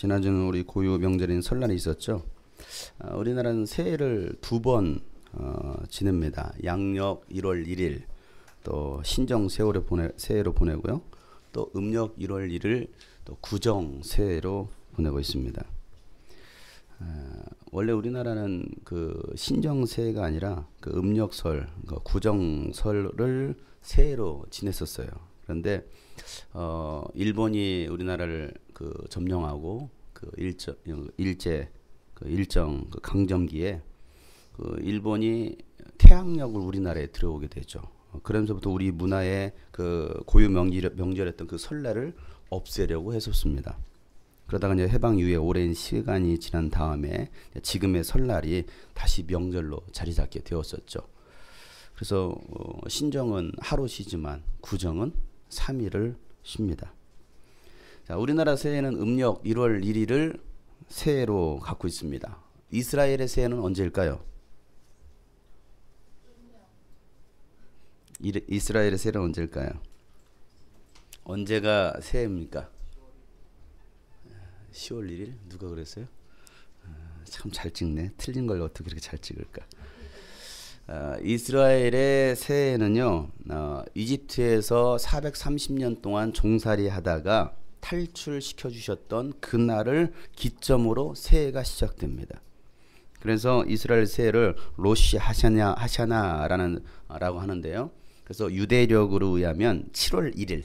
지난주는 우리 고유 명절인 설날이 있었죠. 우리나라는 새해를 두 번 지냅니다. 양력 1월 1일, 또 신정 새해로 보내고요. 또 음력 1월 1일, 또 구정 새해로 보내고 있습니다. 원래 우리나라는 그 신정 새해가 아니라 그 음력설, 그 구정설을 새해로 지냈었어요. 그런데 일본이 우리나라를 그 점령하고 그 일정 그 강점기에 그 일본이 태양력을 우리나라에 들어오게 되죠. 그러면서부터 우리 문화의 그 고유 명절했던 그 설날을 없애려고 했었습니다. 그러다가 이제 해방 이후에 오랜 시간이 지난 다음에 지금의 설날이 다시 명절로 자리 잡게 되었었죠. 그래서 신정은 하루 쉬지만 구정은 3일을 쉽니다. 자, 우리나라 새해는 음력 1월 1일을 새해로 갖고 있습니다. 이스라엘의 새해는 언제일까요? 이스라엘의 새해는 언제일까요? 언제가 새해입니까? 10월 1일? 누가 그랬어요? 참 잘 찍네. 틀린 걸 어떻게 그렇게 잘 찍을까? 이스라엘의 새해는요, 이집트에서 430년 동안 종살이 하다가 탈출시켜 주셨던 그날을 기점으로 새해가 시작됩니다. 그래서 이스라엘 새해를 로시 하샤나라고 하는데요. 그래서 유대력으로 의하면 7월 1일,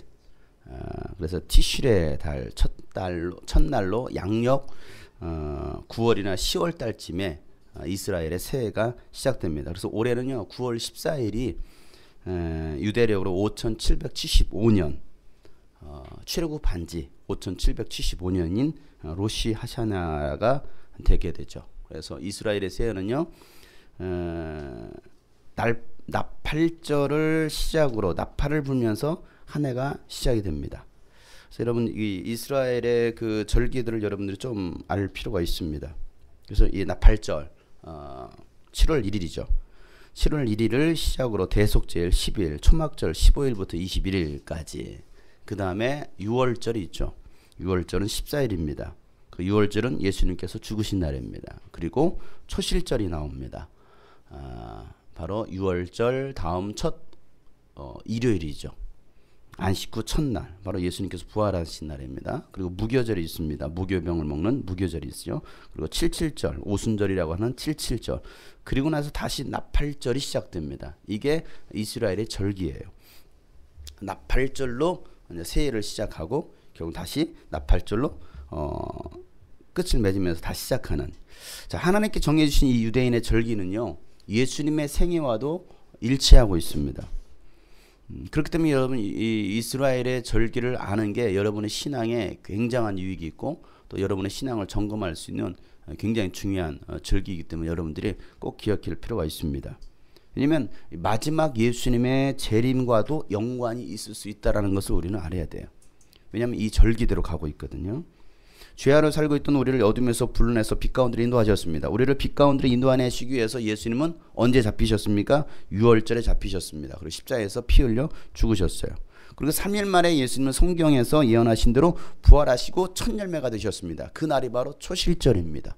그래서 티슈레 달 첫날로 양력 9월이나 10월 달쯤에 이스라엘의 새해가 시작됩니다. 그래서 올해는요 9월 14일이 유대력으로 5775년 출애굽 반지 5775년인 로시 하샤나가 되게 되죠. 그래서 이스라엘의 새해는요 나팔절을 시작으로 나팔을 불면서 한 해가 시작이 됩니다. 그래서 여러분 이 이스라엘의 그 절기들을 여러분들이 좀 알 필요가 있습니다. 그래서 이 나팔절 7월 1일이죠. 7월 1일을 시작으로 대속제일 10일, 초막절 15일부터 21일까지. 그 다음에 6월절이 있죠. 6월절은 14일입니다. 그 6월절은 예수님께서 죽으신 날입니다. 그리고 초실절이 나옵니다. 바로 6월절 다음 첫 일요일이죠. 안식 후 첫날, 바로 예수님께서 부활하신 날입니다. 그리고 무교절이 있습니다. 무교병을 먹는 무교절이 있죠. 그리고 77절, 오순절이라고 하는 77절. 그리고 나서 다시 나팔절이 시작됩니다. 이게 이스라엘의 절기예요. 나팔절로 새해를 시작하고 결국 다시 나팔절로 끝을 맺으면서 다시 시작하는. 자, 하나님께 정해주신 이 유대인의 절기는요, 예수님의 생애와도 일치하고 있습니다. 그렇기 때문에 여러분 이 이스라엘의 절기를 아는 게 여러분의 신앙에 굉장한 유익이 있고 또 여러분의 신앙을 점검할 수 있는 굉장히 중요한 절기이기 때문에 여러분들이 꼭 기억할 필요가 있습니다. 왜냐하면 마지막 예수님의 재림과도 연관이 있을 수 있다는 것을 우리는 알아야 돼요. 왜냐하면 이 절기대로 가고 있거든요. 죄아로 살고 있던 우리를 어둠에서 불러내서 빛 가운데로 인도하셨습니다. 우리를 빛 가운데로 인도하시기 위해서 예수님은 언제 잡히셨습니까? 6월절에 잡히셨습니다. 그리고 십자가에서 피 흘려 죽으셨어요. 그리고 3일 만에 예수님은 성경에서 예언하신 대로 부활하시고 첫 열매가 되셨습니다. 그 날이 바로 초실절입니다.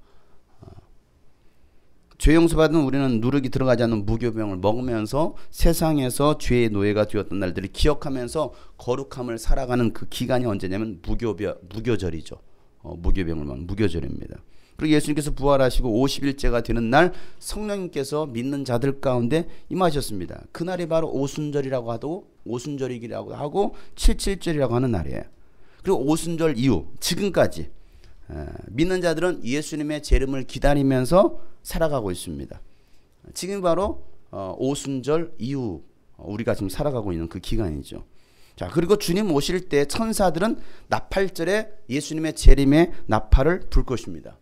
죄 용서받은 우리는 누룩이 들어가지 않는 무교병을 먹으면서 세상에서 죄의 노예가 되었던 날들을 기억하면서 거룩함을 살아가는 그 기간이 언제냐면 무교절이죠. 무교병을 먹는 무교절입니다. 그리고 예수님께서 부활하시고 50일째가 되는 날 성령님께서 믿는 자들 가운데 임하셨습니다. 그날이 바로 오순절이라고 하고 77절이라고 하는 날이에요. 그리고 오순절 이후 지금까지 믿는 자들은 예수님의 재림을 기다리면서 살아가고 있습니다. 지금 바로 오순절 이후 우리가 지금 살아가고 있는 그 기간이죠. 자, 그리고 주님 오실 때 천사들은 나팔절에 예수님의 재림의 나팔을 불 것입니다.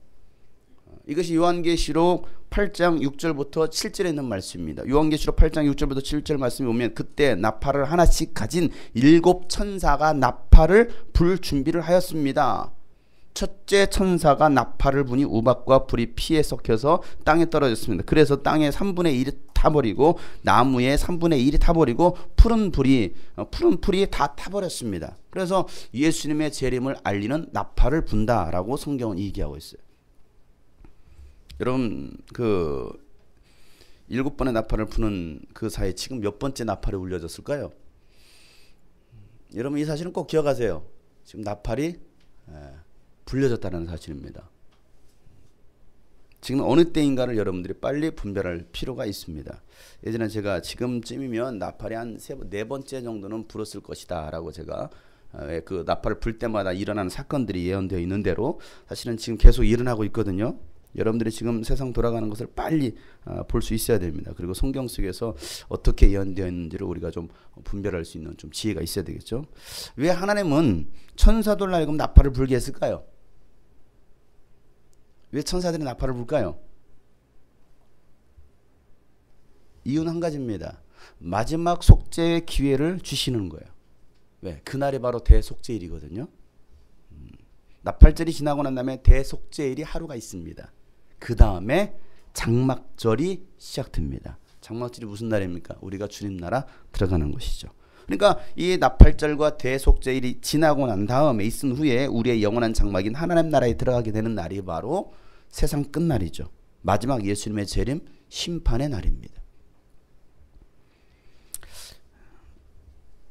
이것이 요한계시록 8장 6절부터 7절에 있는 말씀입니다. 요한계시록 8장 6절부터 7절 말씀이 오면 그때 나팔을 하나씩 가진 7 천사가 나팔을 불 준비를 하였습니다. 첫째 천사가 나팔을 부니 우박과 불이 피에 섞여서 땅에 떨어졌습니다. 그래서 땅의 3분의 1이 타버리고 나무의 3분의 1이 타버리고 푸른 풀이 다 타버렸습니다. 그래서 예수님의 재림을 알리는 나팔을 분다라고 성경은 얘기하고 있어요. 여러분 그 7번의 나팔을 부는 그 사이에 지금 몇 번째 나팔이 울려졌을까요? 여러분 이 사실은 꼭 기억하세요. 지금 나팔이 불려졌다는 사실입니다. 지금 어느 때인가를 여러분들이 빨리 분별할 필요가 있습니다. 예전에 제가 지금쯤이면 나팔이 한 4번째 정도는 불었을 것이다 라고 제가 그 나팔을 불 때마다 일어나는 사건들이 예언되어 있는 대로 사실은 지금 계속 일어나고 있거든요. 여러분들이 지금 세상 돌아가는 것을 빨리 볼 수 있어야 됩니다. 그리고 성경 속에서 어떻게 예언되어 있는지를 우리가 좀 분별할 수 있는 좀 지혜가 있어야 되겠죠. 왜 하나님은 천사들 하여금 나팔을 불게 했을까요? 왜 천사들이 나팔을 불까요? 이유는 한 가지입니다. 마지막 속죄의 기회를 주시는 거예요. 왜? 그날이 바로 대속죄일이거든요. 나팔절이 지나고 난 다음에 대속죄일이 하루가 있습니다. 그 다음에 장막절이 시작됩니다. 장막절이 무슨 날입니까? 우리가 주님 나라 들어가는 것이죠. 그러니까 이 나팔절과 대속죄일이 지나고 난 다음에 있은 후에 우리의 영원한 장막인 하나님 나라에 들어가게 되는 날이 바로 세상 끝날이죠. 마지막 예수님의 재림 심판의 날입니다.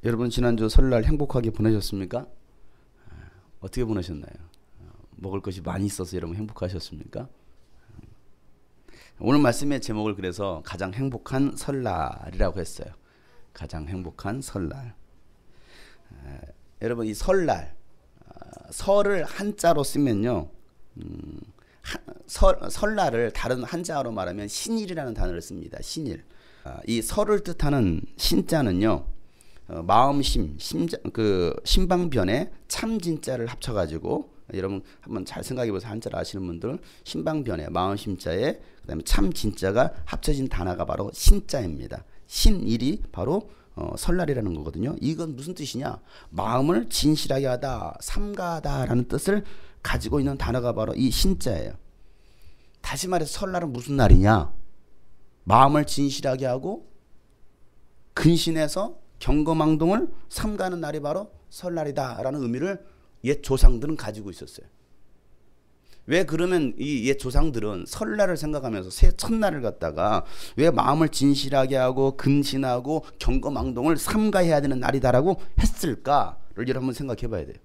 여러분 지난주 설날 행복하게 보내셨습니까? 어떻게 보내셨나요? 먹을 것이 많이 있어서 여러분 행복하셨습니까? 오늘 말씀의 제목을 그래서 가장 행복한 설날이라고 했어요. 가장 행복한 설날. 여러분 이 설날, 설을 한자로 쓰면요, 설날을 다른 한자어로 말하면 신일이라는 단어를 씁니다. 신일. 이 설을 뜻하는 신자는요, 마음심, 그 신방변에 참진자를 합쳐가지고, 여러분 한번 잘 생각해보세요. 한자를 아시는 분들은 신방변에 마음심자에 그다음에 참진자가 합쳐진 단어가 바로 신자입니다. 신일이 바로 설날이라는 거거든요. 이건 무슨 뜻이냐? 마음을 진실하게 하다, 삼가하다라는 뜻을 가지고 있는 단어가 바로 이 신자예요. 다시 말해서 설날은 무슨 날이냐? 마음을 진실하게 하고 근신해서 경거망동을 삼가는 날이 바로 설날이다라는 의미를 옛 조상들은 가지고 있었어요. 왜 그러면 이 옛 조상들은 설날을 생각하면서 새 첫날을 갖다가 왜 마음을 진실하게 하고 근신하고 경거망동을 삼가해야 되는 날이다라고 했을까를 여러분 한번 생각해 봐야 돼요.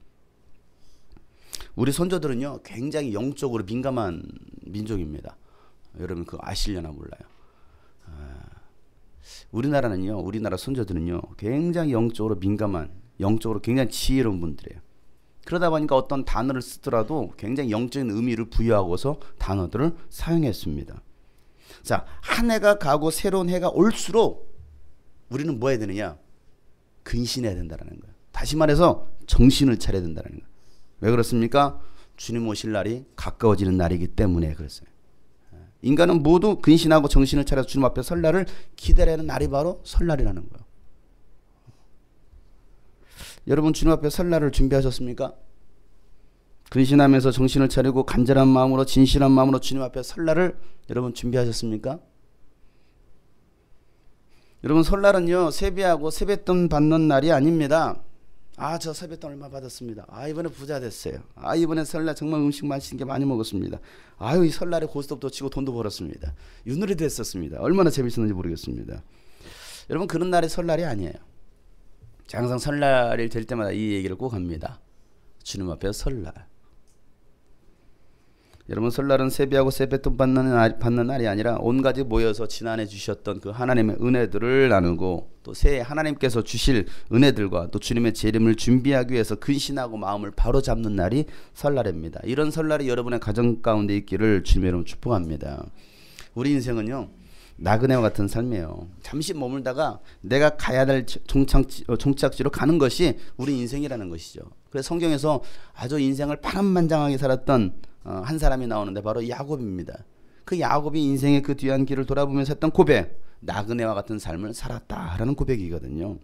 우리 선조들은요 굉장히 영적으로 민감한 민족입니다. 여러분 그거 아시려나 몰라요. 우리나라 선조들은요 굉장히 영적으로 민감한, 영적으로 굉장히 지혜로운 분들이에요. 그러다 보니까 어떤 단어를 쓰더라도 굉장히 영적인 의미를 부여하고서 단어들을 사용했습니다. 자, 한 해가 가고 새로운 해가 올수록 우리는 뭐 해야 되느냐? 근신해야 된다는 거예요. 다시 말해서 정신을 차려야 된다는 거예요. 왜 그렇습니까? 주님 오실 날이 가까워지는 날이기 때문에 그랬어요. 인간은 모두 근신하고 정신을 차려서 주님 앞에 설 날을 기다려야 하는 날이 바로 설날이라는 거예요. 여러분 주님 앞에 설날을 준비하셨습니까? 근신하면서 정신을 차리고 간절한 마음으로 진실한 마음으로 주님 앞에 설날을 여러분 준비하셨습니까? 여러분 설날은요 세배하고 세뱃돈 받는 날이 아닙니다. 저 세뱃돈 얼마 받았습니다. 이번에 부자 됐어요. 이번에 설날 정말 음식 맛있는 게 많이 먹었습니다. 이 설날에 고스톱도 치고 돈도 벌었습니다. 윷놀이도 했었습니다. 얼마나 재밌었는지 모르겠습니다. 여러분 그런 날이 설날이 아니에요. 항상 설날이 될 때마다 이 얘기를 꼭 합니다. 주님 앞에 설날. 여러분 설날은 세배하고 세뱃돈 받는 날이 아니라 온 가지 모여서 지난해 주셨던 그 하나님의 은혜들을 나누고 또 새해 하나님께서 주실 은혜들과 또 주님의 재림을 준비하기 위해서 근신하고 마음을 바로잡는 날이 설날입니다. 이런 설날이 여러분의 가정 가운데 있기를 주님의 이름으로 축복합니다. 우리 인생은요 나그네와 같은 삶이에요. 잠시 머물다가 내가 가야 될 종착지로 가는 것이 우리 인생이라는 것이죠. 그래서 성경에서 아주 인생을 파란만장하게 살았던 한 사람이 나오는데 바로 야곱입니다. 그 야곱이 인생의 그 뒤한 길을 돌아보면서 했던 고백, 나그네와 같은 삶을 살았다라는 고백이거든요.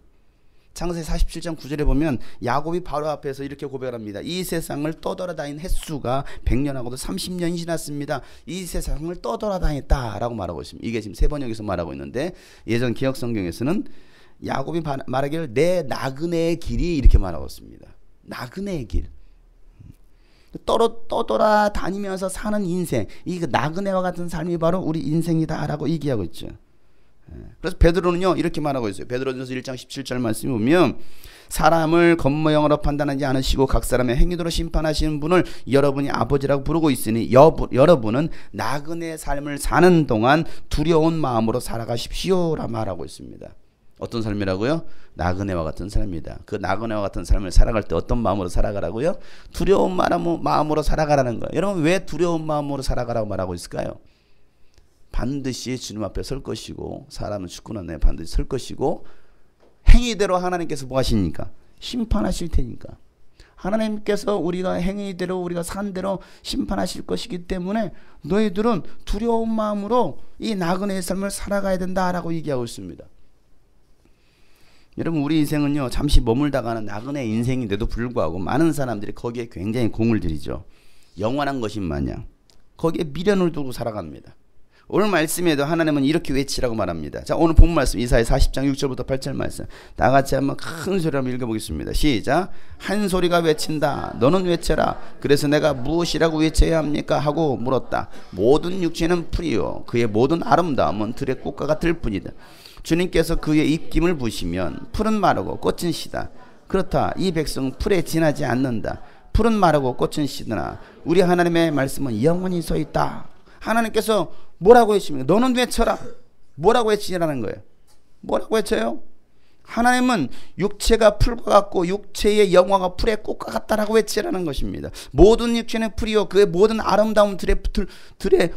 창세기 47장 9절에 보면 야곱이 바로 앞에서 이렇게 고백합니다. 이 세상을 떠돌아다닌 횟수가 100년하고도 30년이 지났습니다. 이 세상을 떠돌아다녔다라고 말하고 있습니다. 이게 지금 세 번역에서 말하고 있는데 예전 기억 성경에서는 야곱이 말하기를 내 나그네의 길이 이렇게 말하고 있습니다. 나그네의 길. 떠돌아다니면서 사는 인생, 이 나그네와 같은 삶이 바로 우리 인생이다라고 얘기하고 있죠. 그래서 베드로는요 이렇게 말하고 있어요. 베드로전서 1장 17절 말씀에 보면 사람을 겉모형으로 판단하지 않으시고 각 사람의 행위대로 심판하시는 분을 여러분이 아버지라고 부르고 있으니 여러분은 나그네 삶을 사는 동안 두려운 마음으로 살아가십시오라 말하고 있습니다. 어떤 삶이라고요? 나그네와 같은 삶이다. 그 나그네와 같은 삶을 살아갈 때 어떤 마음으로 살아가라고요? 두려운 마음으로 살아가라는 거예요. 여러분 왜 두려운 마음으로 살아가라고 말하고 있을까요? 반드시 주님 앞에 설 것이고 사람은 죽고 난 후에 반드시 설 것이고 행위대로 하나님께서 뭐 하시니까? 심판하실 테니까. 하나님께서 우리가 행위대로 우리가 산 대로 심판하실 것이기 때문에 너희들은 두려운 마음으로 이 나그네의 삶을 살아가야 된다라고 얘기하고 있습니다. 여러분 우리 인생은요 잠시 머물다가는 나그네 인생인데도 불구하고 많은 사람들이 거기에 굉장히 공을 들이죠. 영원한 것인 마냥 거기에 미련을 두고 살아갑니다. 오늘 말씀에도 하나님은 이렇게 외치라고 말합니다. 자, 오늘 본 말씀 이사야 40장 6절부터 8절 말씀 다 같이 한번 큰 소리로 한번 읽어보겠습니다. 시작. 한 소리가 외친다. 너는 외쳐라. 그래서 내가 무엇이라고 외쳐야 합니까? 하고 물었다. 모든 육체는 풀이요 그의 모든 아름다움은 들의 꽃과 같을 뿐이다. 주님께서 그의 입김을 부시면 풀은 마르고 꽃은 시다. 그렇다. 이 백성 풀에 지나지 않는다. 풀은 마르고 꽃은 시드나 우리 하나님의 말씀은 영원히 서 있다. 하나님께서 뭐라고 외칩니까? 너는 외쳐라. 뭐라고 외치라는 거예요? 뭐라고 외쳐요? 하나님은 육체가 풀과 같고 육체의 영화가 풀의 꽃과 같다라고 외치라는 것입니다. 모든 육체는 풀이요 그의 모든 아름다운 들의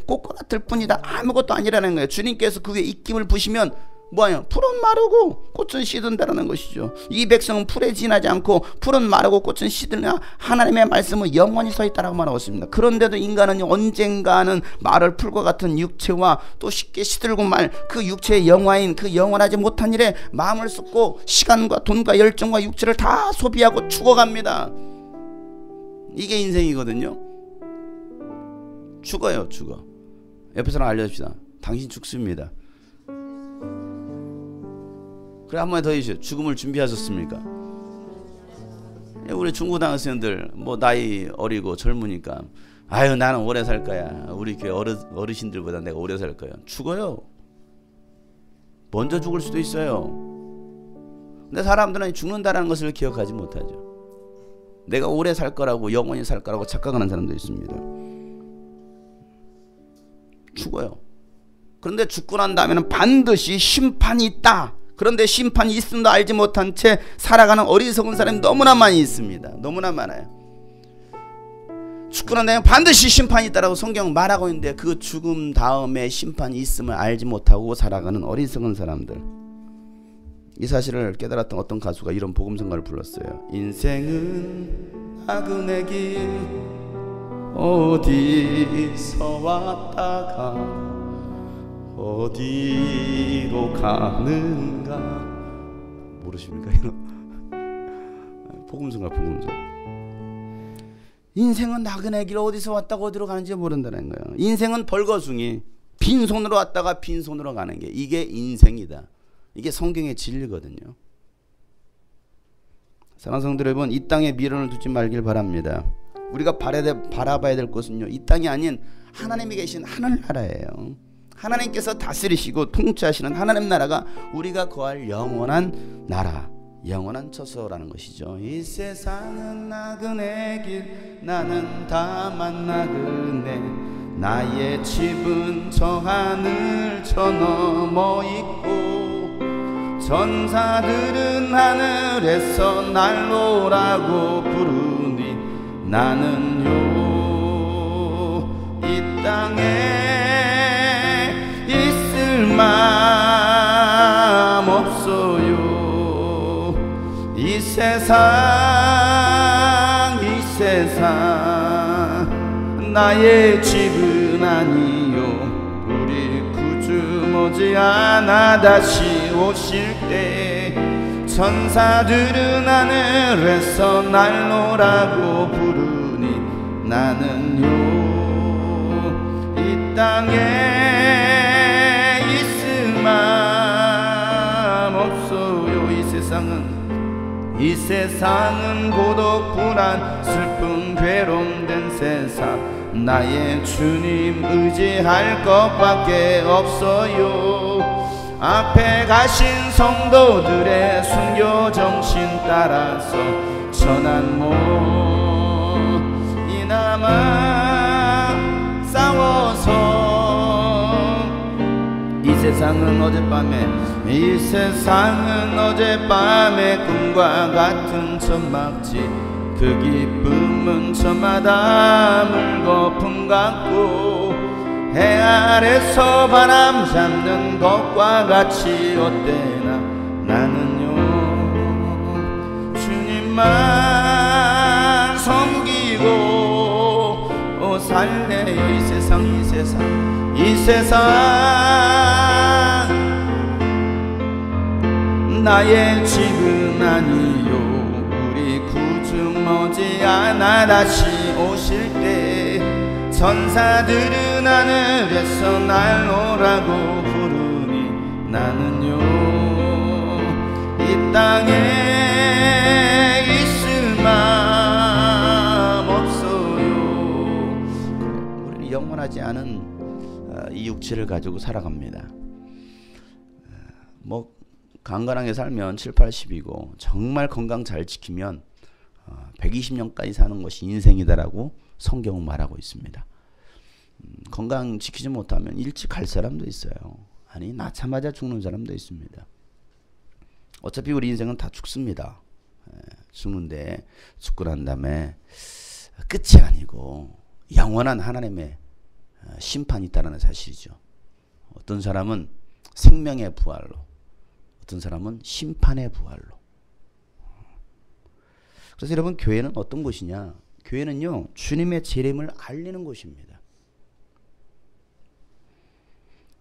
꽃과 같을 뿐이다. 아무것도 아니라는 거예요. 주님께서 그의 입김을 부시면 뭐예요? 풀은 마르고 꽃은 시든다라는 것이죠. 이 백성은 풀에 지나지 않고 풀은 마르고 꽃은 시드나 하나님의 말씀은 영원히 서 있다라고 말하고 있습니다. 그런데도 인간은 언젠가는 마를 풀과 같은 육체와 또 쉽게 시들고 말 그 육체의 영화인 그 영원하지 못한 일에 마음을 쏟고 시간과 돈과 열정과 육체를 다 소비하고 죽어갑니다. 이게 인생이거든요. 죽어요. 죽어. 옆에 사람 알려줍시다. 당신 죽습니다. 그래 한 번 더 해주세요. 죽음을 준비하셨습니까? 우리 중고등학생들 뭐 나이 어리고 젊으니까 아유 나는 오래 살 거야. 우리 교회 어르신들보다 내가 오래 살 거야. 죽어요. 먼저 죽을 수도 있어요. 근데 사람들은 죽는다는 것을 기억하지 못하죠. 내가 오래 살 거라고 영원히 살 거라고 착각하는 사람도 있습니다. 죽어요. 그런데 죽고 난 다음에는 반드시 심판이 있다. 그런데 심판이 있음도 알지 못한 채 살아가는 어리석은 사람이 너무나 많이 있습니다. 너무나 많아요. 죽고 난 다음에 반드시 심판이 있다라고 성경은 말하고 있는데 그 죽음 다음에 심판이 있음을 알지 못하고 살아가는 어리석은 사람들. 이 사실을 깨달았던 어떤 가수가 이런 복음성가를 불렀어요. 인생은 나그네 길 어디서 왔다가 어디로 가는가. 모르십니까 이거? 복음성가. 인생은 나그네 길 어디서 왔다가 어디로 가는지 모른다는 거예요. 인생은 벌거숭이 빈손으로 왔다가 빈손으로 가는 게 이게 인생이다. 이게 성경의 진리거든요. 사랑하는 성도 여러분, 이 땅에 미련을 두지 말길 바랍니다. 우리가 바라봐야 될 것은요, 이 땅이 아닌 하나님이 계신 하늘나라예요. 하나님께서 다스리시고 통치하시는 하나님 나라가 우리가 거할 영원한 나라, 영원한 처소라는 것이죠. 이 세상은 나그네 길 나는 다만 나그네 나의 집은 저 하늘 저 너머 있고 전사들은 하늘에서 날 오라고 부르니 나는요 이 땅에 있을 맘 없어요. 이 세상 나의 집은 아니요. 우리 구주 머지않아 다시 오실 때 천사들은 하늘에서 날노라고 부르니 나는요 이 땅에 있음만 없어요. 이 세상은 고독 불안 슬픔 괴로움된 세상 나의 주님 의지할 것밖에 없어요. 앞에 가신 성도들의 순교 정신 따라서 전한 몸 이나마 싸워서 이 세상은 어젯밤의 꿈과 같은 천막지 그 기쁨은 저마다 물거품 같고 해 아래서 바람 잡는 것과 같이 어때나 나는요 주님만 섬기고 살래요. 이 세상 나의 집은 아니요. 우리 구주 머지않아 다시 오실 때 천사들은 하늘에서 날 오라고 부르니 나는요 이 땅에 있을 맘 없어요. 우리는 영원하지 않은 이 육체를 가지고 살아갑니다. 뭐 건강하게 살면 7, 80이고 정말 건강 잘 지키면 120년까지 사는 것이 인생이다라고 성경은 말하고 있습니다. 건강 지키지 못하면 일찍 갈 사람도 있어요. 아니 낳자마자 죽는 사람도 있습니다. 어차피 우리 인생은 다 죽습니다. 죽는데 죽고 난 다음에 끝이 아니고 영원한 하나님의 심판이 있다는 사실이죠. 어떤 사람은 생명의 부활로, 어떤 사람은 심판의 부활로. 그래서 여러분 교회는 어떤 곳이냐? 교회는요 주님의 재림을 알리는 곳입니다.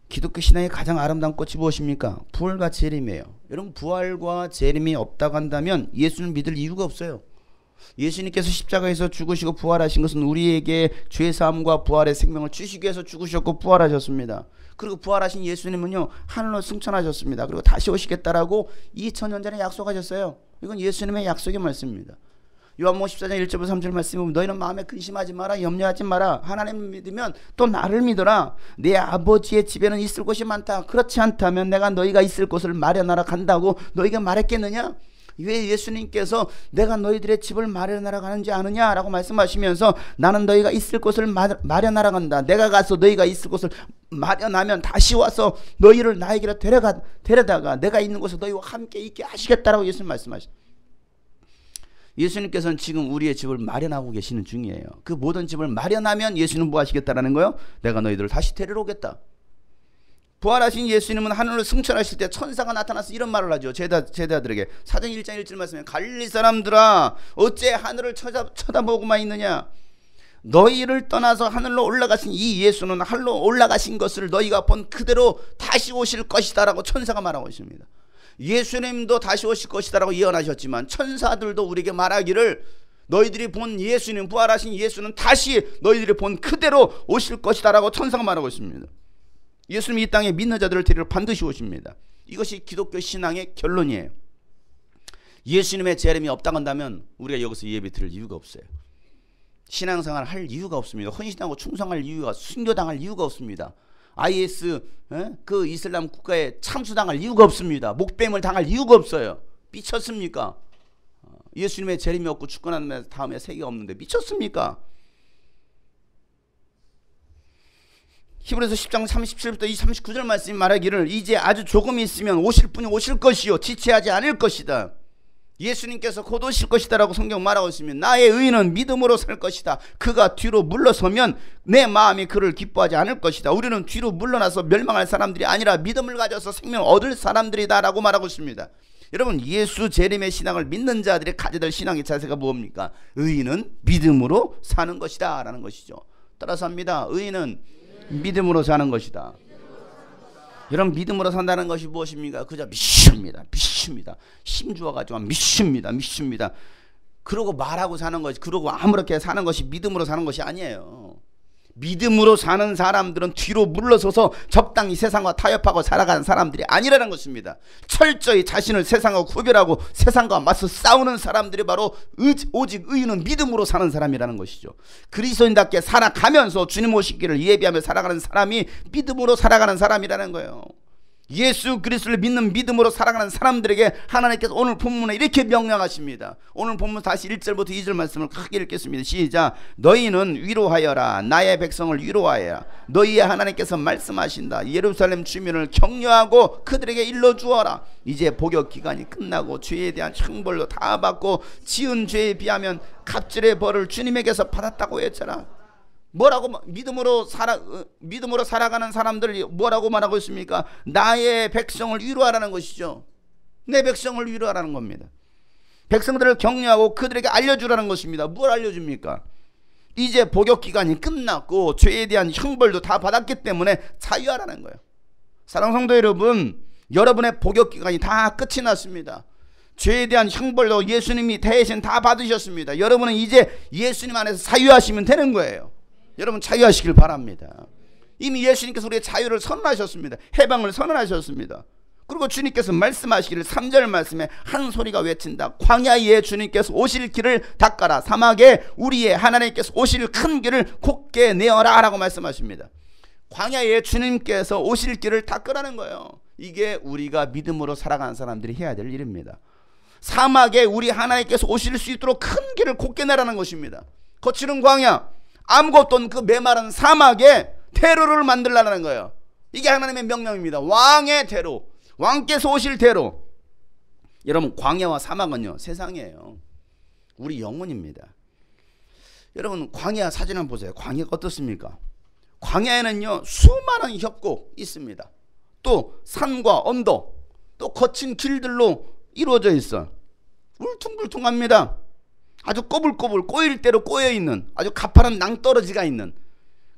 기독교 신앙의 가장 아름다운 꽃이 무엇입니까? 부활과 재림이에요. 여러분 부활과 재림이 없다고 한다면 예수는 믿을 이유가 없어요. 예수님께서 십자가에서 죽으시고 부활하신 것은 우리에게 죄사함과 부활의 생명을 주시기 위해서 죽으셨고 부활하셨습니다. 그리고 부활하신 예수님은요 하늘로 승천하셨습니다. 그리고 다시 오시겠다라고 2000년 전에 약속하셨어요. 이건 예수님의 약속의 말씀입니다. 요한복음 14장 1절부터 3절 말씀에 보면 너희는 마음에 근심하지 마라, 염려하지 마라. 하나님을 믿으면 또 나를 믿어라. 내 아버지의 집에는 있을 곳이 많다. 그렇지 않다면 내가 너희가 있을 곳을 마련하러 간다고 너희가 말했겠느냐? 왜 예수님께서 내가 너희들의 집을 마련하러 가는지 아느냐라고 말씀하시면서 나는 너희가 있을 곳을 마련하러 간다. 내가 가서 너희가 있을 곳을 마련하면 다시 와서 너희를 나에게로 데려다가 내가 있는 곳에 너희와 함께 있게 하시겠다라고 예수님 말씀하셨어요. 예수님께서는 지금 우리의 집을 마련하고 계시는 중이에요. 그 모든 집을 마련하면 예수는 뭐 하시겠다라는 거예요? 내가 너희들을 다시 데리러 오겠다. 부활하신 예수님은 하늘로 승천하실 때 천사가 나타나서 이런 말을 하죠. 제자들에게 사도행 1장 1절 말씀에 갈릴리 사람들아 어째 하늘을 쳐다보고만 있느냐. 너희를 떠나서 하늘로 올라가신 이 예수는 하늘로 올라가신 것을 너희가 본 그대로 다시 오실 것이다 라고 천사가 말하고 있습니다. 예수님도 다시 오실 것이다 라고 예언하셨지만 천사들도 우리에게 말하기를 너희들이 본 예수님, 부활하신 예수는 다시 너희들이 본 그대로 오실 것이다 라고 천사가 말하고 있습니다. 예수님이 이 땅에 믿는 자들을 데리러 반드시 오십니다. 이것이 기독교 신앙의 결론이에요. 예수님의 재림이 없다고 한다면 우리가 여기서 예배 드릴 이유가 없어요. 신앙생활 할 이유가 없습니다. 헌신하고 충성할 이유가, 순교당할 이유가 없습니다. IS 그 이슬람 국가에 참수당할 이유가 없습니다. 목뱀을 당할 이유가 없어요. 미쳤습니까? 예수님의 재림이 없고 죽고 난 다음에 세계가 없는데 미쳤습니까? 히브리서 10장 37부터 39절 말씀이 말하기를 이제 아주 조금 있으면 오실 분이 오실 것이요 지체하지 않을 것이다. 예수님께서 곧 오실 것이다 라고 성경 말하고 있으면 나의 의인은 믿음으로 살 것이다. 그가 뒤로 물러서면 내 마음이 그를 기뻐하지 않을 것이다. 우리는 뒤로 물러나서 멸망할 사람들이 아니라 믿음을 가져서 생명을 얻을 사람들이다 라고 말하고 있습니다. 여러분 예수 재림의 신앙을 믿는 자들이 가져야 될 신앙의 자세가 뭡니까? 의인은 믿음으로 사는 것이다 라는 것이죠. 따라서 합니다. 의인은 믿음으로 사는 것이다. 여러분, 믿음으로 산다는 것이 무엇입니까? 그저 믿습니다. 믿습니다. 힘 주어가지고 믿습니다. 믿습니다. 그러고 말하고 사는 것이, 그러고 아무렇게 사는 것이 믿음으로 사는 것이 아니에요. 믿음으로 사는 사람들은 뒤로 물러서서 적당히 세상과 타협하고 살아가는 사람들이 아니라는 것입니다. 철저히 자신을 세상과 구별하고 세상과 맞서 싸우는 사람들이 바로 오직 의인은 믿음으로 사는 사람이라는 것이죠. 그리스도인답게 살아가면서 주님 오시기를 예비하며 살아가는 사람이 믿음으로 살아가는 사람이라는 거예요. 예수 그리스도를 믿는 믿음으로 살아가는 사람들에게 하나님께서 오늘 본문에 이렇게 명령하십니다. 오늘 본문 다시 1절부터 2절 말씀을 크게 읽겠습니다. 시작. 너희는 위로하여라. 나의 백성을 위로하여라. 너희의 하나님께서 말씀하신다. 예루살렘 주민을 격려하고 그들에게 일러주어라. 이제 복역 기간이 끝나고 죄에 대한 형벌도 다 받고 지은 죄에 비하면 갑질의 벌을 주님에게서 받았다고 했잖아. 뭐라고 믿음으로 살아가는 사람들이 뭐라고 말하고 있습니까? 나의 백성을 위로하라는 것이죠. 내 백성을 위로하라는 겁니다. 백성들을 격려하고 그들에게 알려주라는 것입니다. 뭘 알려줍니까? 이제 복역 기간이 끝났고 죄에 대한 형벌도 다 받았기 때문에 자유하라는 거예요. 사랑하는 성도 여러분, 여러분의 복역 기간이 다 끝이 났습니다. 죄에 대한 형벌도 예수님이 대신 다 받으셨습니다. 여러분은 이제 예수님 안에서 자유하시면 되는 거예요. 여러분, 자유하시길 바랍니다. 이미 예수님께서 우리의 자유를 선언하셨습니다. 해방을 선언하셨습니다. 그리고 주님께서 말씀하시기를 3절 말씀에 한 소리가 외친다. 광야에 주님께서 오실 길을 닦아라. 사막에 우리의 하나님께서 오실 큰 길을 곧게 내어라 라고 말씀하십니다. 광야에 주님께서 오실 길을 닦으라는 거예요. 이게 우리가 믿음으로 살아가는 사람들이 해야 될 일입니다. 사막에 우리 하나님께서 오실 수 있도록 큰 길을 곧게 내라는 것입니다. 거칠은 광야, 아무것도 없는 그 메마른 사막에 대로를 만들라는 거예요. 이게 하나님의 명령입니다. 왕의 대로, 왕께서 오실 대로. 여러분, 광야와 사막은요, 세상이에요. 우리 영혼입니다. 여러분, 광야 사진 한번 보세요. 광야가 어떻습니까? 광야에는요, 수많은 협곡 있습니다. 또 산과 언덕, 또 거친 길들로 이루어져 있어. 울퉁불퉁합니다. 아주 꼬불꼬불 꼬일 대로 꼬여있는 아주 가파른 낭떠러지가 있는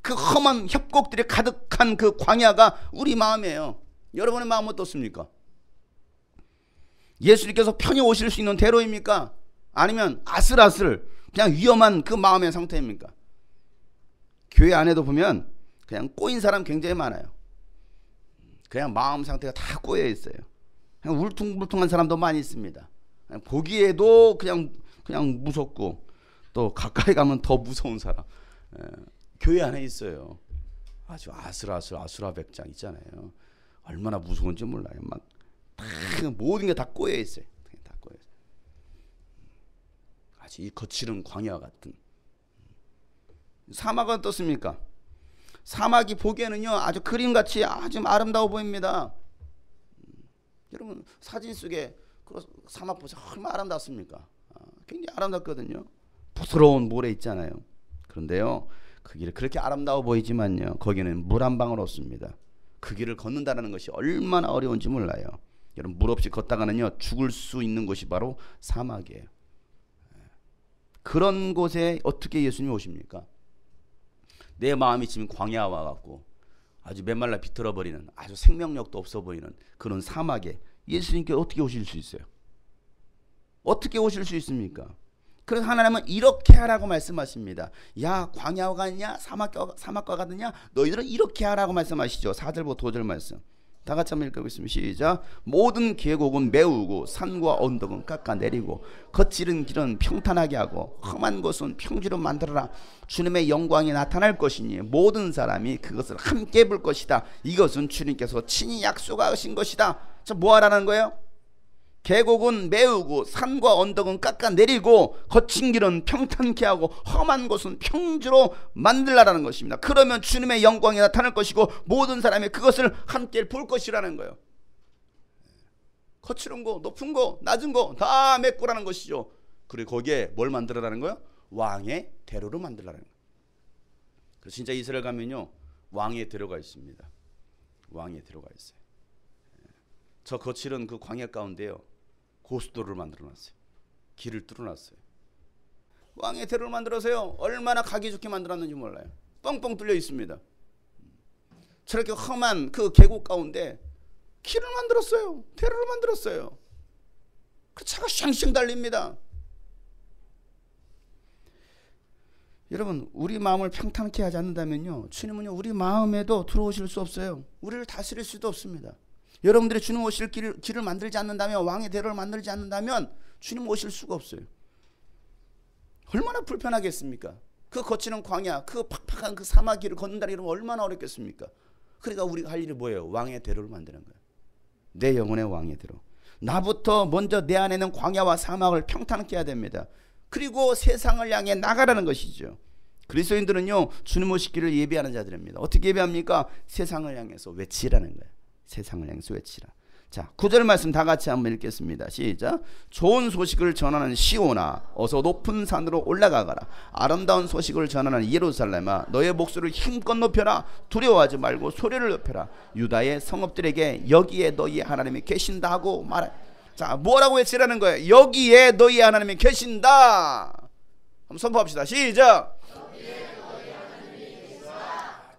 그 험한 협곡들이 가득한 그 광야가 우리 마음이에요. 여러분의 마음은 어떻습니까? 예수님께서 편히 오실 수 있는 대로입니까? 아니면 아슬아슬 그냥 위험한 그 마음의 상태입니까? 교회 안에도 보면 그냥 꼬인 사람 굉장히 많아요. 그냥 마음 상태가 다 꼬여 있어요. 그냥 울퉁불퉁한 사람도 많이 있습니다. 보기에도 그냥 무섭고 또 가까이 가면 더 무서운 사람 교회 안에 있어요. 아주 아수라백장 있잖아요. 얼마나 무서운지 몰라요. 막 모든 게 다 꼬여 있어요. 다 꼬여 있어요. 아주 이 거칠은 광야 같은. 사막은 어떻습니까? 사막이 보기에는요 아주 그림같이 아주 아름다워 보입니다. 여러분 사진 속에 그 사막 보세요. 얼마나 아름답습니까? 굉장히 아름답거든요. 부스러운 모래 있잖아요. 그런데요 그 길이 그렇게 아름다워 보이지만요 거기는 물 한 방울 없습니다. 그 길을 걷는다는 것이 얼마나 어려운지 몰라요. 여러분 물 없이 걷다가는요 죽을 수 있는 곳이 바로 사막이에요. 그런 곳에 어떻게 예수님이 오십니까? 내 마음이 지금 광야와 같고 아주 메말라 비틀어버리는 아주 생명력도 없어 보이는 그런 사막에 예수님께 어떻게 오실 수 있어요? 어떻게 오실 수 있습니까? 그래서 하나님은 이렇게 하라고 말씀하십니다. 야 광야와 같냐 사막과 같느냐 너희들은 이렇게 하라고 말씀하시죠. 4절부터 5절 말씀 다 같이 한번 읽어보겠습니다. 시작. 모든 계곡은 메우고 산과 언덕은 깎아내리고 거칠은 길은 평탄하게 하고 험한 곳은 평지로 만들어라. 주님의 영광이 나타날 것이니 모든 사람이 그것을 함께 볼 것이다. 이것은 주님께서 친히 약속하신 것이다. 자, 뭐 하라는 거예요? 계곡은 메우고 산과 언덕은 깎아내리고 거친 길은 평탄케 하고 험한 곳은 평지로 만들라라는 것입니다. 그러면 주님의 영광이 나타날 것이고 모든 사람이 그것을 함께 볼 것이라는 거예요. 거칠은 거 높은 거 낮은 거 다 메꾸라는 것이죠. 그리고 거기에 뭘 만들어라는 거예요? 왕의 대로를 만들라는 거예요. 그래서 진짜 이스라엘 가면요 왕의 대로가 있습니다. 왕의 대로가 있어요. 저 거칠은 그 광야 가운데요 고속도로를 만들어놨어요. 길을 뚫어놨어요. 왕의 대로를 만들어서요 얼마나 가기 좋게 만들었는지 몰라요. 뻥뻥 뚫려 있습니다. 저렇게 험한 그 계곡 가운데 길을 만들었어요. 대로를 만들었어요. 그 차가 쌩쌩 달립니다. 여러분, 우리 마음을 평탄케 하지 않는다면요, 주님은요 우리 마음에도 들어오실 수 없어요. 우리를 다스릴 수도 없습니다. 여러분들이 주님 오실 길을 만들지 않는다면, 왕의 대로를 만들지 않는다면 주님 오실 수가 없어요. 얼마나 불편하겠습니까? 그 거치는 광야, 그 팍팍한 그 사막 길을 걷는다 이러면 얼마나 어렵겠습니까? 그러니까 우리가 할 일이 뭐예요? 왕의 대로를 만드는 거예요. 내 영혼의 왕의 대로. 나부터 먼저 내 안에는 광야와 사막을 평탄케 해야 됩니다. 그리고 세상을 향해 나가라는 것이죠. 그리스도인들은요 주님 오실 길을 예비하는 자들입니다. 어떻게 예비합니까? 세상을 향해서 외치라는 거예요. 세상을 향해서 외치라. 자, 9절 말씀 다 같이 한번 읽겠습니다. 시작. 좋은 소식을 전하는 시온아, 어서 높은 산으로 올라가거라. 아름다운 소식을 전하는 예루살렘아, 너의 목소리를 힘껏 높여라. 두려워하지 말고 소리를 높여라. 유다의 성읍들에게 여기에 너희 하나님이 계신다 하고 말해. 자, 뭐라고 외치라는 거예요? 여기에 너희 하나님이 계신다. 한번 선포합시다. 시작.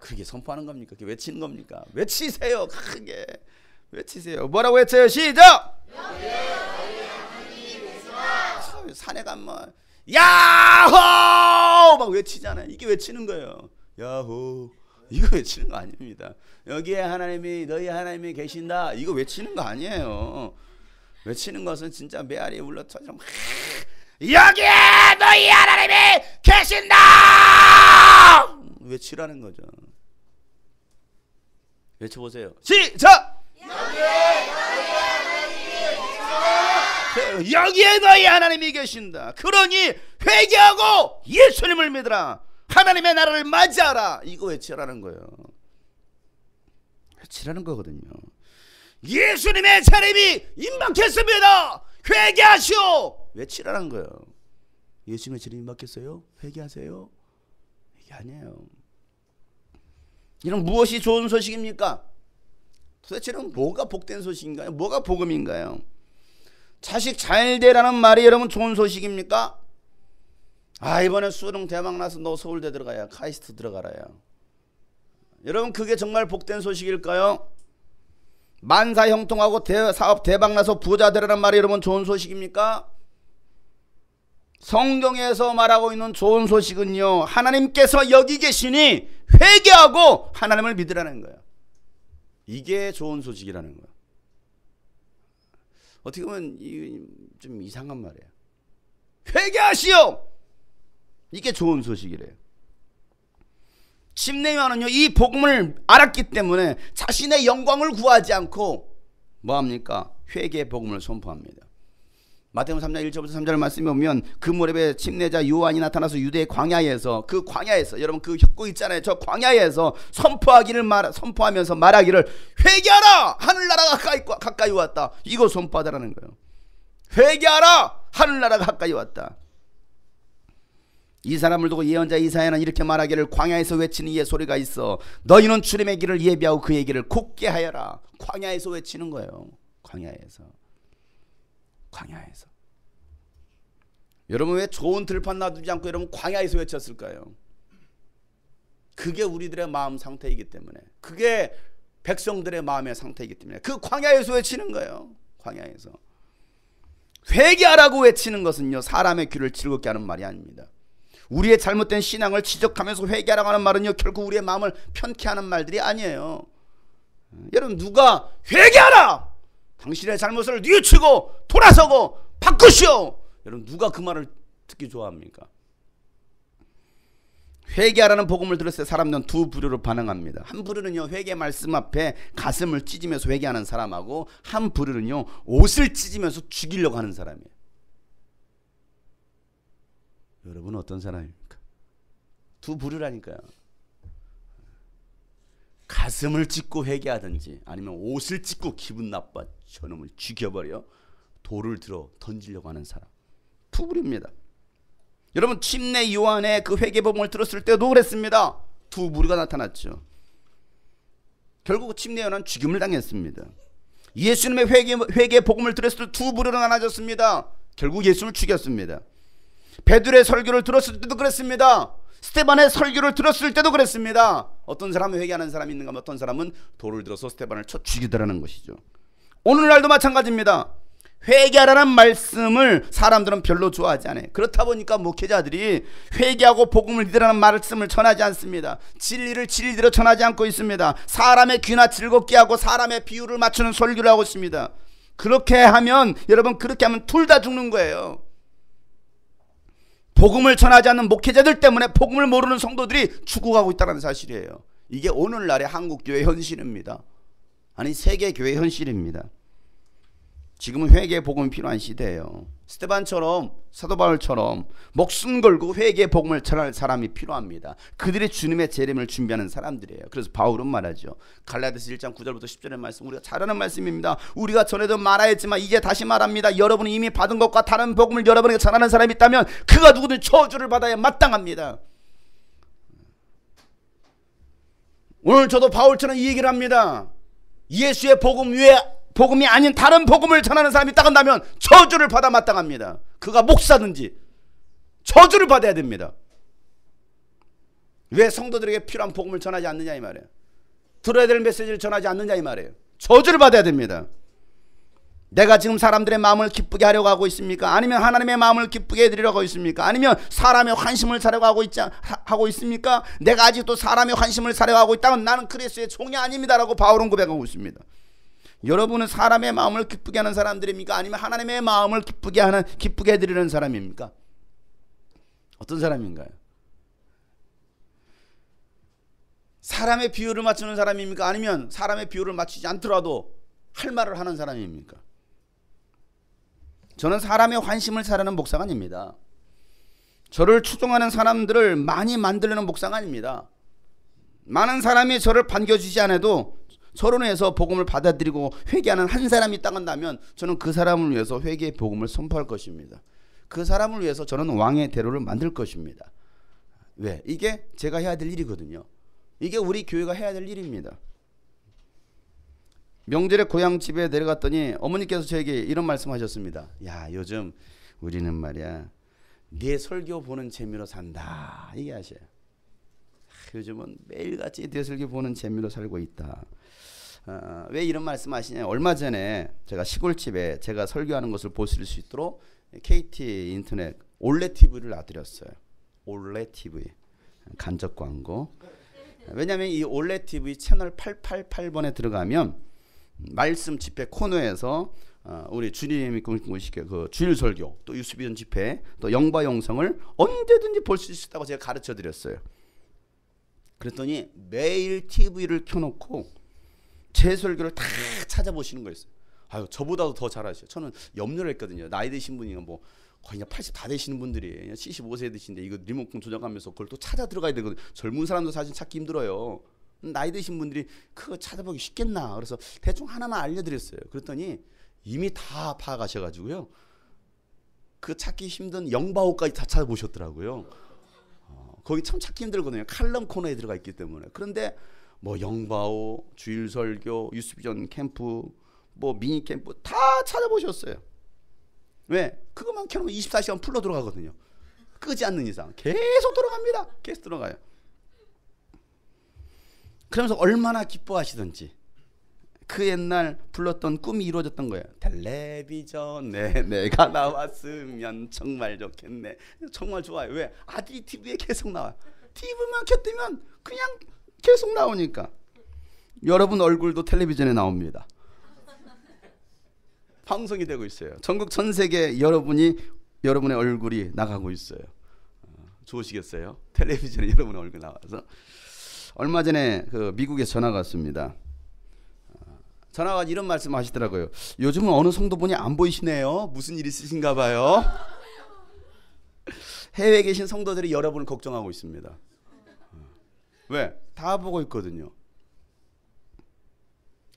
그게 선포하는 겁니까? 그게 외치는 겁니까? 외치세요. 크게 외치세요. 뭐라고 외쳐요? 시작. 산에 가면 야호 막 외치잖아요. 이게 외치는 거예요. 야호, 이거 외치는 거 아닙니다. 여기에 하나님이, 너희 하나님이 계신다, 이거 외치는 거 아니에요. 외치는 것은 진짜 메아리 울러터처럼 여기에 너희 하나님이 계신다 외치라는 거죠. 외쳐보세요. 시작. 여기에 너희 하나님이 계신다. 그러니 회개하고 예수님을 믿으라. 하나님의 나라를 맞이하라. 이거 외치라는 거예요. 외치라는 거거든요. 예수님의 재림이 임박했습니다. 회개하시오. 외치라는 거예요. 예수님의 재림이 임박했어요? 회개하세요. 이게 아니에요. 이런 무엇이 좋은 소식입니까? 도대체는 뭐가 복된 소식인가요? 뭐가 복음인가요? 자식 잘 되라는 말이 여러분 좋은 소식입니까? 아, 이번에 수능 대박 나서 너 서울대 들어가야, 카이스트 들어가라야. 여러분, 그게 정말 복된 소식일까요? 만사 형통하고 사업 대박 나서 부자 되라는 말이 여러분 좋은 소식입니까? 성경에서 말하고 있는 좋은 소식은요, 하나님께서 여기 계시니 회개하고 하나님을 믿으라는 거예요. 이게 좋은 소식이라는 거예요. 어떻게 보면 좀 이상한 말이에요. 회개하시오. 이게 좋은 소식이래요. 심내요한은요 이 복음을 알았기 때문에 자신의 영광을 구하지 않고 뭐합니까? 회개의 복음을 선포합니다. 마태복음 3장 1절부터 3절 말씀에 보면 그 무렵에 침례자 요한이 나타나서 유대의 광야에서, 그 광야에서, 여러분 그 혁구 있잖아요. 저 광야에서 선포하면서 말하기를 회개하라, 하늘나라가 가까이 왔다. 이거 선포하다라는 거예요. 회개하라, 하늘나라가 가까이 왔다. 이 사람을 두고 예언자 이사야는 이렇게 말하기를 광야에서 외치는 이의 소리가 있어 너희는 주님의 길을 예비하고 그의 길을 곧게 하여라. 광야에서 외치는 거예요. 광야에서. 여러분 왜 좋은 들판 놔두지 않고 여러분 광야에서 외쳤을까요? 그게 우리들의 마음 상태이기 때문에, 그게 백성들의 마음의 상태이기 때문에 그 광야에서 외치는 거예요. 광야에서. 회개하라고 외치는 것은요 사람의 귀를 즐겁게 하는 말이 아닙니다. 우리의 잘못된 신앙을 지적하면서 회개하라고 하는 말은요 결국 우리의 마음을 편케 하는 말들이 아니에요. 여러분, 누가 회개하라, 당신의 잘못을 뉘우치고 돌아서고 바꾸시오, 여러분 누가 그 말을 듣기 좋아합니까? 회개하라는 복음을 들었을 때 사람들은 두 부류로 반응합니다. 한 부류는요 회개 말씀 앞에 가슴을 찢으면서 회개하는 사람하고, 한 부류는요 옷을 찢으면서 죽이려고 하는 사람이에요. 여러분은 어떤 사람입니까? 두 부류라니까요. 가슴을 찢고 회개하든지 아니면 옷을 찢고 기분 나빠 저놈을 죽여버려 돌을 들어 던지려고 하는 사람. 두 부류입니다. 여러분, 침례 요한의 그 회개복음을 들었을 때도 그랬습니다. 두 부류가 나타났죠. 결국 침례 요한은 죽임을 당했습니다. 예수님의 회개복음을 들었을 때 두 부류로 나눠졌습니다. 결국 예수님을 죽였습니다. 베드로의 설교를 들었을 때도 그랬습니다. 스데반의 설교를 들었을 때도 그랬습니다. 어떤 사람은 회개하는 사람이 있는가 하면 어떤 사람은 돌을 들어서 스데반을 쳐 죽이더라는 것이죠. 오늘날도 마찬가지입니다. 회개하라는 말씀을 사람들은 별로 좋아하지 않아요. 그렇다 보니까 목회자들이 회개하고 복음을 믿으라는 말씀을 전하지 않습니다. 진리를 진리대로 전하지 않고 있습니다. 사람의 귀나 즐겁게 하고 사람의 비유를 맞추는 설교를 하고 있습니다. 그렇게 하면 여러분, 그렇게 하면 둘 다 죽는 거예요. 복음을 전하지 않는 목회자들 때문에 복음을 모르는 성도들이 죽어가고 있다는 사실이에요. 이게 오늘날의 한국교회 현실입니다. 아니, 세계교회 현실입니다. 지금은 회개의 복음이 필요한 시대예요. 스데반처럼, 사도 바울처럼 목숨 걸고 회개의 복음을 전할 사람이 필요합니다. 그들이 주님의 재림을 준비하는 사람들이에요. 그래서 바울은 말하죠. 갈라디아서 1장 9절부터 10절의 말씀, 우리가 잘 아는 말씀입니다. 우리가 전에도 말하였지만 이제 다시 말합니다. 여러분이 이미 받은 것과 다른 복음을 여러분에게 전하는 사람이 있다면 그가 누구든 저주를 받아야 마땅합니다. 오늘 저도 바울처럼 이 얘기를 합니다. 예수의 복음 외에 복음이 아닌 다른 복음을 전하는 사람이 있다 한다면 저주를 받아 마땅합니다. 그가 목사든지 저주를 받아야 됩니다. 왜 성도들에게 필요한 복음을 전하지 않느냐 이 말이에요. 들어야 될 메시지를 전하지 않느냐 이 말이에요. 저주를 받아야 됩니다. 내가 지금 사람들의 마음을 기쁘게 하려고 하고 있습니까? 아니면 하나님의 마음을 기쁘게 해드리려고 하고 있습니까? 아니면 사람의 환심을 사려고 하고 있습니까? 내가 아직도 사람의 환심을 사려고 하고 있다면 나는 그리스도의 종이 아닙니다라고 바울은 고백하고 있습니다. 여러분은 사람의 마음을 기쁘게 하는 사람들입니까? 아니면 하나님의 마음을 기쁘게 해드리는 사람입니까? 어떤 사람인가요? 사람의 비유를 맞추는 사람입니까? 아니면 사람의 비유를 맞추지 않더라도 할 말을 하는 사람입니까? 저는 사람의 환심을 사려는 목사가 아닙니다. 저를 추종하는 사람들을 많이 만들려는 목사가 아닙니다. 많은 사람이 저를 반겨주지 않아도 저로 인해서 복음을 받아들이고 회개하는 한 사람이 있다 한다면 저는 그 사람을 위해서 회개의 복음을 선포할 것입니다. 그 사람을 위해서 저는 왕의 대로를 만들 것입니다. 왜? 이게 제가 해야 될 일이거든요. 이게 우리 교회가 해야 될 일입니다. 명절에 고향집에 내려갔더니 어머니께서 저에게 이런 말씀하셨습니다. 야, 요즘 우리는 말이야 네 설교 보는 재미로 산다, 이게 하셔요. 요즘은 매일같이 네 설교 보는 재미로 살고 있다. 왜 이런 말씀 하시냐? 얼마 전에 제가 시골집에 제가 설교하는 것을 보실 수 있도록 KT 인터넷 올레 TV를 놔드렸어요. 올레 TV 간접 광고. 왜냐하면 이 올레 TV 채널 888번에 들어가면 말씀 집회 코너에서 우리 주님이 꿈꾸시게 그 주일 설교, 또 유수비전 집회, 또 영바 영성을 언제든지 볼 수 있다고 제가 가르쳐 드렸어요. 그랬더니 매일 TV를 켜놓고 제 설교를 다 찾아보시는 거였어요. 아유, 저보다도 더 잘하셔요. 저는 염려를 했거든요. 나이 드신 분이 뭐 거의 80 다 되시는 분들이 75세 드신데 이거 리모컨 조작하면서 그걸 또 찾아 들어가야 되거든요. 젊은 사람도 사실 찾기 힘들어요. 나이 드신 분들이 그거 찾아보기 쉽겠나. 그래서 대충 하나만 알려드렸어요. 그랬더니 이미 다 파악하셔가지고요. 그 찾기 힘든 영바오까지 다 찾아보셨더라고요. 거기 참 찾기 힘들거든요. 칼럼 코너에 들어가 있기 때문에. 그런데 뭐 영바오, 주일 설교, 유스비전 캠프, 뭐 미니 캠프 다 찾아보셨어요. 왜? 그것만 켜놓으면 24시간 풀로 들어가거든요. 끄지 않는 이상 계속 들어갑니다. 계속 들어가요. 그러면서 얼마나 기뻐하시던지 그 옛날 불렀던 꿈이 이루어졌던 거예요. 텔레비전에 내가 나왔으면 정말 좋겠네. 정말 좋아요. 왜? 아들이 TV에 계속 나와요. TV만 켰더면 그냥 계속 나오니까. 여러분 얼굴도 텔레비전에 나옵니다. 방송이 되고 있어요. 전국 전 세계 여러분의 얼굴이 나가고 있어요. 좋으시겠어요? 텔레비전에 여러분의 얼굴 나와서. 얼마 전에 그 미국에서 전화가 왔습니다. 전화가 이런 말씀 하시더라고요. 요즘은 어느 성도분이 안 보이시네요. 무슨 일 있으신가 봐요. 해외에 계신 성도들이 여러분을 걱정하고 있습니다. 왜? 다 보고 있거든요.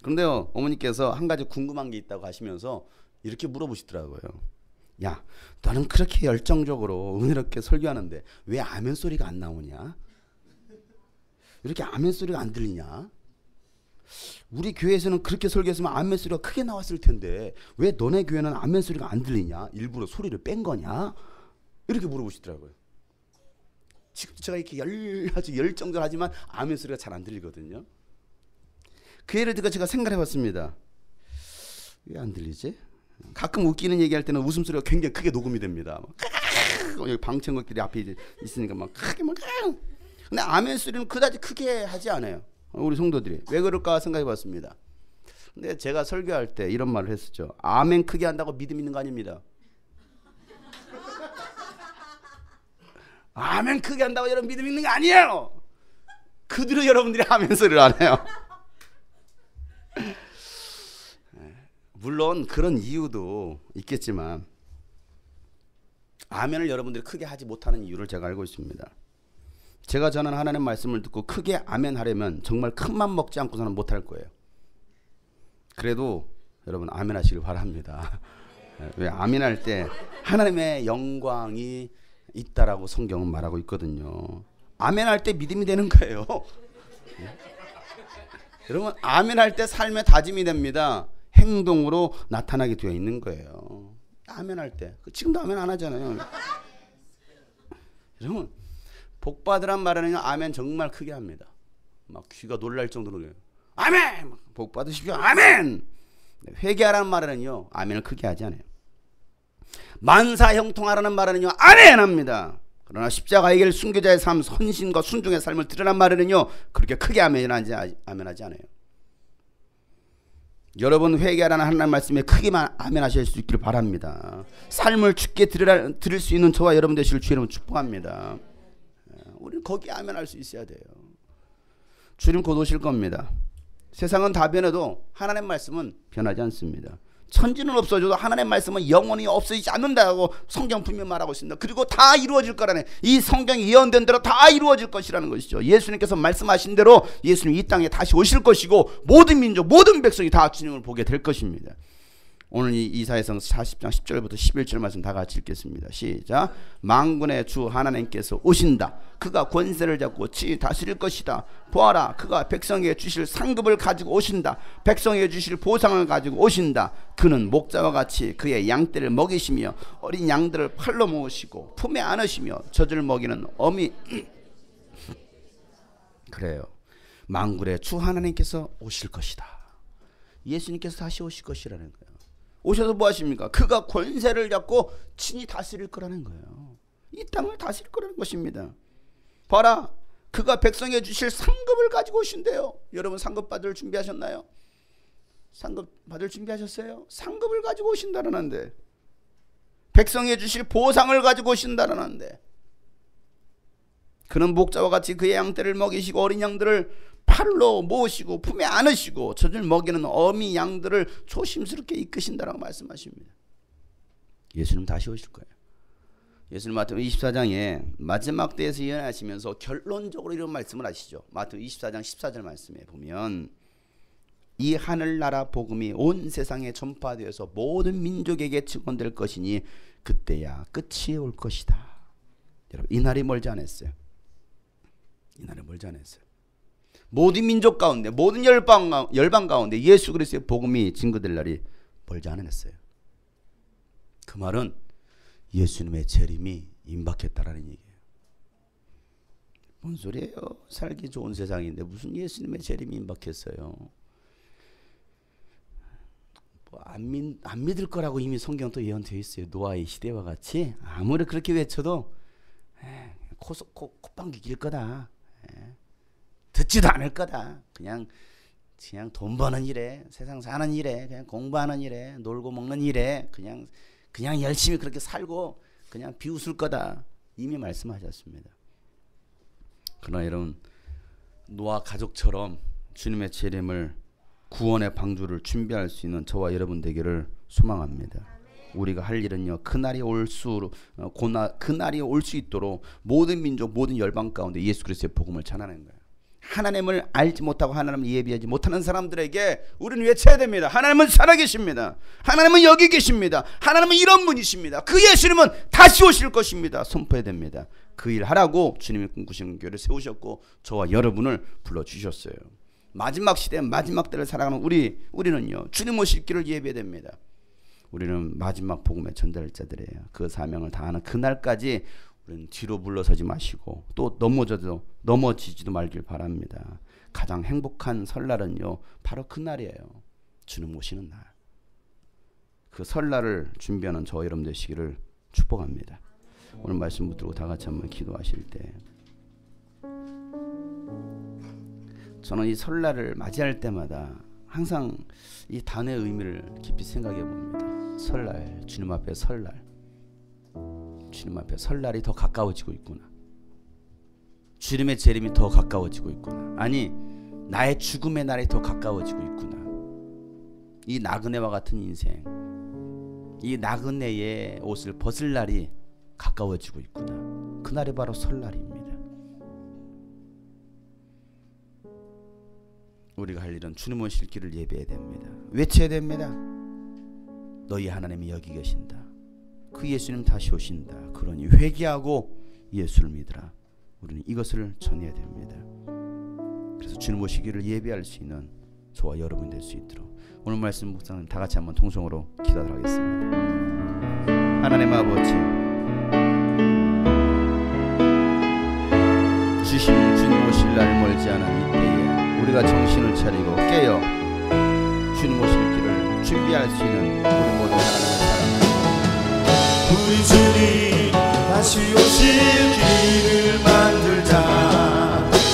그런데요, 어머니께서 한 가지 궁금한 게 있다고 하시면서 이렇게 물어보시더라고요. 야, 너는 그렇게 열정적으로 은혜롭게 설교하는데 왜 아멘 소리가 안 나오냐? 이렇게 아멘 소리가 안 들리냐? 우리 교회에서는 그렇게 설교했으면 아멘 소리가 크게 나왔을 텐데 왜 너네 교회는 아멘 소리가 안 들리냐? 일부러 소리를 뺀 거냐? 이렇게 물어보시더라고요. 지금 제가 이렇게 아주 열정적으로 하지만 아멘 소리가 잘 안 들리거든요. 그 예를 들어 제가 생각해 봤습니다. 왜 안 들리지? 가끔 웃기는 얘기할 때는 웃음소리가 굉장히 크게 녹음이 됩니다. 여기 방청객들이 앞에 있으니까 막 크게 막. 근데 아멘 소리는 그다지 크게 하지 않아요. 우리 성도들이. 왜 그럴까 생각해 봤습니다. 근데 제가 설교할 때 이런 말을 했었죠. 아멘 크게 한다고 믿음 있는 거 아닙니다. 아멘 크게 한다고 여러분 믿음 있는 거 아니에요. 그대로 여러분들이 아멘 소리를 안 해요. 물론 그런 이유도 있겠지만 아멘을 여러분들이 크게 하지 못하는 이유를 제가 알고 있습니다. 제가 전하는 하나님의 말씀을 듣고 크게 아멘 하려면 정말 큰맘 먹지 않고서는 못할 거예요. 그래도 여러분 아멘 하시길 바랍니다. 왜 아멘 할 때 하나님의 영광이 있다라고 성경은 말하고 있거든요. 아멘 할 때 믿음이 되는 거예요. 여러분 아멘 할 때 삶의 다짐이 됩니다. 행동으로 나타나게 되어 있는 거예요. 아멘 할 때. 지금도 아멘 안 하잖아요. 여러분 복 받으란 말은 아멘 정말 크게 합니다. 막 귀가 놀랄 정도로 아멘! 복 받으십시오. 아멘! 회개하라는 말은요 아멘을 크게 하지 않아요. 만사 형통하라는 말은요 아멘 합니다. 그러나 십자가의 길 순교자의 삶, 헌신과 순종의 삶을 드러난 말에는요 그렇게 크게 아멘하지 않아요. 여러분 회개하라는 하나님의 말씀에 크게만 아멘하실 수 있기를 바랍니다. 삶을 주께 들을 수 있는 저와 여러분 되시길 주님은 축복합니다. 우리는 거기에 아멘할 수 있어야 돼요. 주님 곧 오실 겁니다. 세상은 다 변해도 하나님의 말씀은 변하지 않습니다. 천지는 없어져도 하나님의 말씀은 영원히 없어지지 않는다고 성경 분명히 말하고 있습니다. 그리고 다 이루어질 거라네. 이 성경이 예언된 대로 다 이루어질 것이라는 것이죠. 예수님께서 말씀하신 대로 예수님 이 땅에 다시 오실 것이고 모든 민족 모든 백성이 다 주님을 보게 될 것입니다. 오늘 이 이사야서 40장 10절부터 11절 말씀 다 같이 읽겠습니다. 시작. 만군의 주 하나님께서 오신다. 그가 권세를 잡고 친히 다스릴 것이다. 보아라, 그가 백성에게 주실 상급을 가지고 오신다. 백성에게 주실 보상을 가지고 오신다. 그는 목자와 같이 그의 양떼를 먹이시며 어린 양들을 팔로 모으시고 품에 안으시며 젖을 먹이는 어미 그래요. 만군의 주 하나님께서 오실 것이다. 예수님께서 다시 오실 것이라는 거예요. 오셔서 뭐 하십니까? 그가 권세를 잡고 친히 다스릴 거라는 거예요. 이 땅을 다스릴 거라는 것입니다. 봐라, 그가 백성에 주실 상급을 가지고 오신대요. 여러분 상급 받을 준비하셨나요? 상급 받을 준비하셨어요? 상급을 가지고 오신다는데, 백성에 주실 보상을 가지고 오신다는데, 그는 목자와 같이 그의 양떼를 먹이시고 어린 양들을 팔로 모으시고 품에 안으시고 젖을 먹이는 어미 양들을 조심스럽게 이끄신다라고 말씀하십니다. 예수님 다시 오실 거예요. 예수님 마태복음 24장에 마지막 때에서 예언하시면서 결론적으로 이런 말씀을 하시죠. 마태복음 24장 14절 말씀에 보면 이 하늘나라 복음이 온 세상에 전파되어서 모든 민족에게 증언될 것이니 그때야 끝이 올 것이다. 여러분 이 날이 멀지 않았어요. 이 날이 멀지 않았어요. 모든 민족 가운데 모든 열방 가운데 예수 그리스도의 복음이 증거될 날이 멀지 않았어요. 그 말은 예수님의 재림이 임박했다라는 얘기예요. 뭔 소리예요? 살기 좋은 세상인데 무슨 예수님의 재림이 임박했어요? 뭐 안 믿을 거라고 이미 성경 또 예언되어 있어요. 노아의 시대와 같이 아무리 그렇게 외쳐도 콧방귀 낄 거다. 듣지도 않을 거다. 그냥 돈 버는 일에, 세상 사는 일에, 그냥 공부하는 일에, 놀고 먹는 일에 그냥 열심히 그렇게 살고 그냥 비웃을 거다. 이미 말씀하셨습니다. 그러나 여러분 노아 가족처럼 주님의 재림을 구원의 방주를 준비할 수 있는 저와 여러분 되기를 소망합니다. 우리가 할 일은요 그날이 올 수 있도록 모든 민족 모든 열방 가운데 예수 그리스도의 복음을 전하는 거예요. 하나님을 알지 못하고 하나님을 예비하지 못하는 사람들에게 우리는 외쳐야 됩니다. 하나님은 살아계십니다. 하나님은 여기 계십니다. 하나님은 이런 분이십니다. 그 예수님은 다시 오실 것입니다. 선포해야 됩니다. 그 일 하라고 주님이 꿈꾸신 교회를 세우셨고 저와 여러분을 불러주셨어요. 마지막 시대 마지막 때를 살아가는 우리는요 주님 오실 길을 예비해야 됩니다. 우리는 마지막 복음의 전달자들이에요. 그 사명을 다하는 그날까지 우리는 뒤로 물러서지 마시고 또 넘어지지도 말길 바랍니다. 가장 행복한 설날은요, 바로 그날이에요. 주님 오시는 날. 그 설날을 준비하는 저와 여러분 되시기를 축복합니다. 오늘 말씀 붙들고 다 같이 한번 기도하실 때, 저는 이 설날을 맞이할 때마다 항상 이 단어의 의미를 깊이 생각해 봅니다. 설날, 주님 앞에 설날, 주님 앞에 설날이 더 가까워지고 있구나. 주님의 재림이 더 가까워지고 있구나. 아니, 나의 죽음의 날이 더 가까워지고 있구나. 이 나그네와 같은 인생, 이 나그네의 옷을 벗을 날이 가까워지고 있구나. 그날이 바로 설날입니다. 우리가 할 일은 주님 오실 길을 예배해야 됩니다. 외쳐야 됩니다. 너희 하나님이 여기 계신다. 그 예수님 다시 오신다. 그러니 회개하고 예수를 믿으라. 우리는 이것을 전해야 됩니다. 그래서 주님 오시기를 예배할 수 있는 저와 여러분 될 수 있도록 오늘 말씀 묵상은 다 같이 한번 통성으로 기도하도록 하겠습니다. 하나님 아버지, 주신 주님 오실 날 멀지 않은 이때에 우리가 정신을 차리고 깨어 주님 오실 길을 준비할 수 있는 우리 모두 하나님을 사랑합니다. 우리 주님 다시 오실 길을 만들자.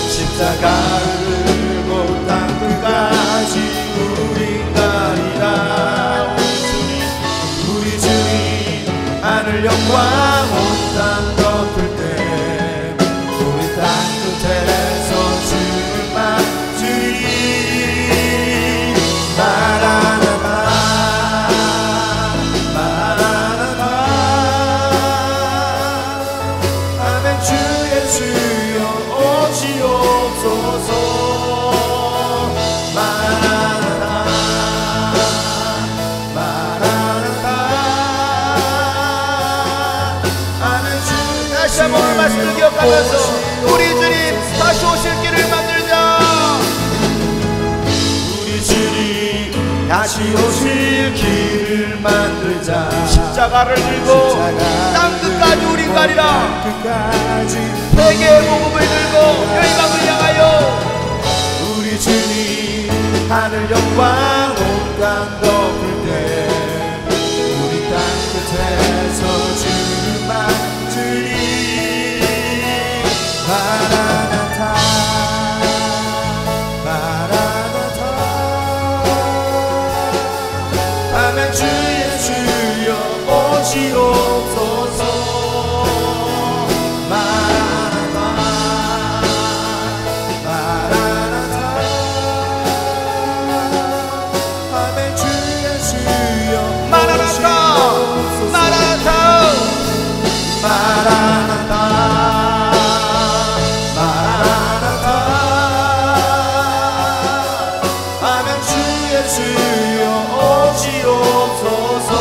십자가를 못 땅 끝까지 우리 가리라. 우리 주님 하늘 영광 온 땅 덮을 때 우리 땅 끝에서 주를 맞으리. 마라나다 마라나다. 아멘. 주 예수여 오시옵소서. 마라나다 마라나다. 아멘. 주 다시 한번 오늘 말씀을 기억하면서 우리 주님 다시 오실 길을 만들자. 우리 주님 다시 오실 길을 만들자. 십자가를 들고 땅 끝까지 우리 가리라. 끝까지 세계의 복음을 들고 열방을 향하여. 우리 주님 하늘 영광 온 땅 덮을 때 우리 땅 끝에서 주를 맞으리. 마라나타 마라나타. 아멘. 주 예수여 오시옵소서. 마라나타 마라나타. 아멘. 주 예수여 마라나타 오시옵소서. 마라나타 마라나타 마라나타. 아멘. 주 예수여 오시옵소서.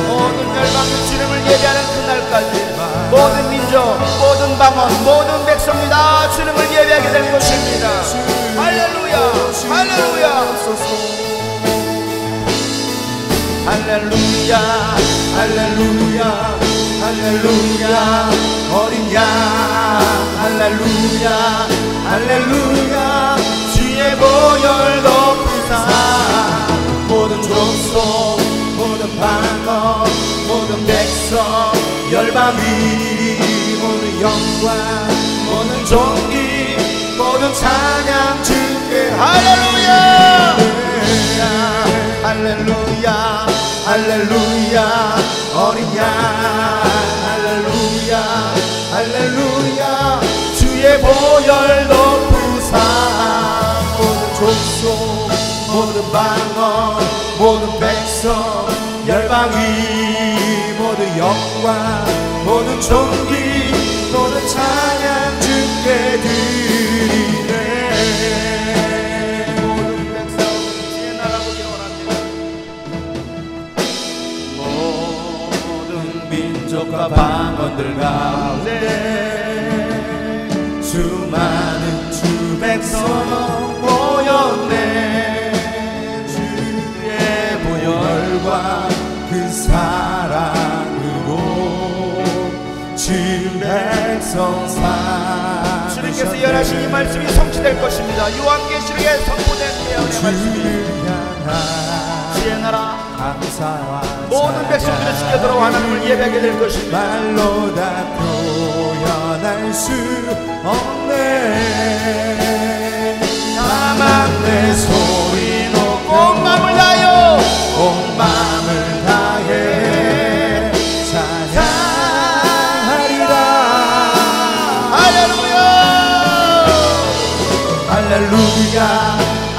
모든 열방의 주님을 예배하는 그날까지 모든 민족, 모든 방언, 모든 백성이 다 주님을 예배하게 될 것입니다. 할렐루야, 할렐루야, 할렐루야 할렐루야 할렐루야. 어린 양 할렐루야 할렐루야. 주의 보혈 높이사 모든 족속 모든 방언 모든 백성 열방이 모든 영광 모든 존귀 모든 찬양 주께. 할렐루야, 할렐루야 할렐루야. 어린 양 할렐루야 할렐루야. 주의 보혈 높으사 모든 족속 모든 방언 모든 백성 열방이 모든 영광 모든 존귀 모든 찬양 주께 드리네. 모든 백성 주의 나라 보기를 원합니다. 모든 민족과 방언들 가운데 수많은 주 백성 모였네. 주의 보혈과 그 사랑으로 주님께서 연하신 이 말씀이 성취될 것입니다. 요한계시록에 선포된 예언의 말씀이 주의 나라 모든 백성들을 지켜 돌아와 하나님을 예배하게 될 것입니다. 말로 다 표현할 수 없네. 다만 내 소리 높여 온 마음을 다하여 온 마음을 다해 찬양하리라. 할렐루야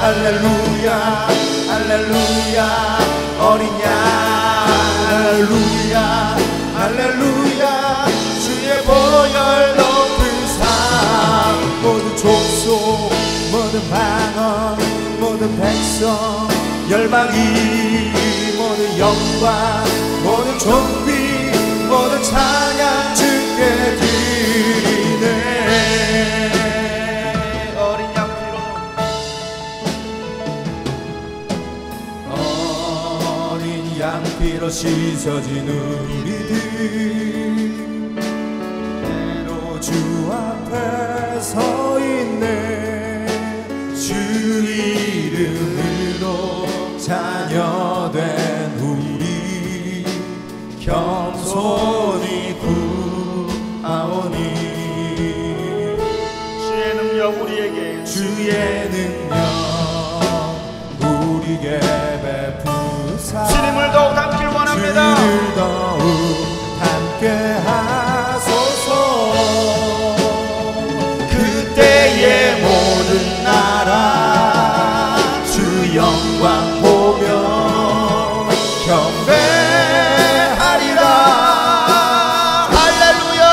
할렐루야 할렐루야 할렐루야 어린 양 할렐루야 할렐루야 주의 보혈 높은 상 모든 족속 모든 방언 모든 백성 열방이 모든 영광 모든 존귀 모든 찬양 주께 드리네. 어린 양 피로 어린 양 피로 씻어진 우리들 때로 주 앞에 서 있네. 주 이름으로 자녀된 우리 겸손히 구하오니 주의 능력 우리에게 주의 능력 우리에게 베푸사 주님을 더욱 닮길 원합니다. 주를 더욱 닮게 하소서. 그때의 모든 나라 주 영광 보며 경배하리라. 할렐루야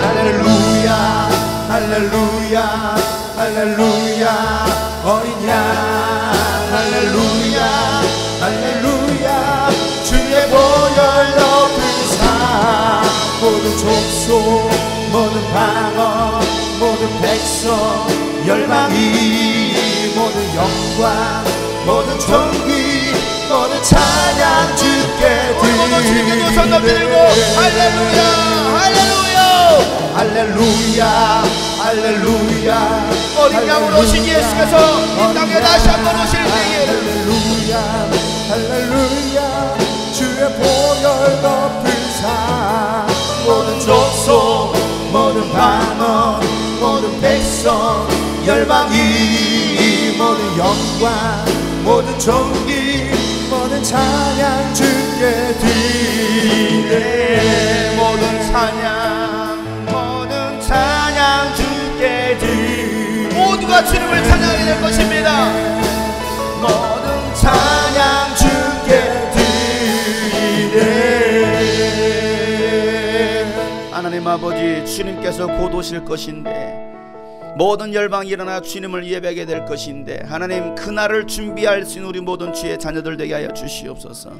할렐루야 할렐루야 할렐루야 어린 양 할렐루야 할렐루야 주의 보혈 높은 상 모든 족속 모든 방언 모든 백성 열방이 모든 영광 모든 존귀 모든 찬양 주께 주님께 두 손 높이 들고 할렐루야 할렐루야 할렐루야 할렐루야 어린 양으로 오신 예수께서 이 땅에 다시 한번 오실 때에 할렐루야 할렐루야 주의 보혈 높은 상 모든 족속 모든 방언 모든 백성 열방이 모든 영광 모든 존귀 모든 찬양 주께 드리네. 모든 찬양 주께 드리네. 모두가 주님을 찬양하게 될 것입니다. 모든 찬양 주께 드리네. 하나님 아버지 주님께서 곧 오실 것인데 모든 열방이 일어나 주님을 예배하게 될 것인데 하나님 그날을 준비할 수 있는 우리 모든 주의 자녀들 되게 하여 주시옵소서.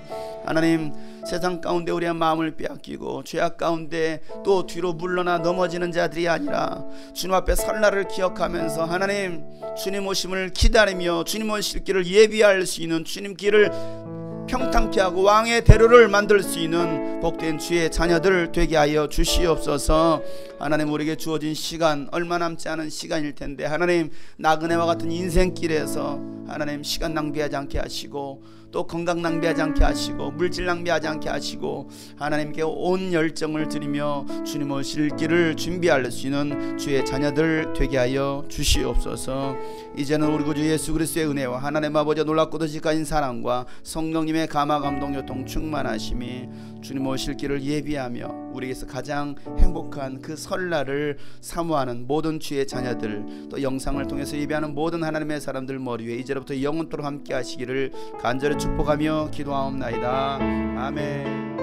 하나님 세상 가운데 우리의 마음을 빼앗기고 죄악 가운데 또 뒤로 물러나 넘어지는 자들이 아니라 주님 앞에 설날을 기억하면서 하나님 주님 오심을 기다리며 주님 오실 길을 예비할 수 있는 주님 길을 평탄케 하고 왕의 대로를 만들 수 있는 복된 주의 자녀들 되게 하여 주시옵소서. 하나님 우리에게 주어진 시간 얼마 남지 않은 시간일 텐데 하나님 나그네와 같은 인생길에서 하나님 시간 낭비하지 않게 하시고 또 건강 낭비하지 않게 하시고 물질 낭비하지 않게 하시고 하나님께 온 열정을 드리며 주님 오실 길을 준비할 수 있는 주의 자녀들 되게 하여 주시옵소서. 이제는 우리 구주 예수 그리스도의 은혜와 하나님 아버지의 놀랍고도 지가인 사랑과 성령님의 감화 감동 교통 충만하심이 주님 오실 길을 예비하며 우리에게서 가장 행복한 그 설날을 사모하는 모든 주의 자녀들 또 영상을 통해서 예배하는 모든 하나님의 사람들 머리 위에 이제부터 영원토록 함께 하시기를 간절히 축복하며 기도하옵나이다. 아멘.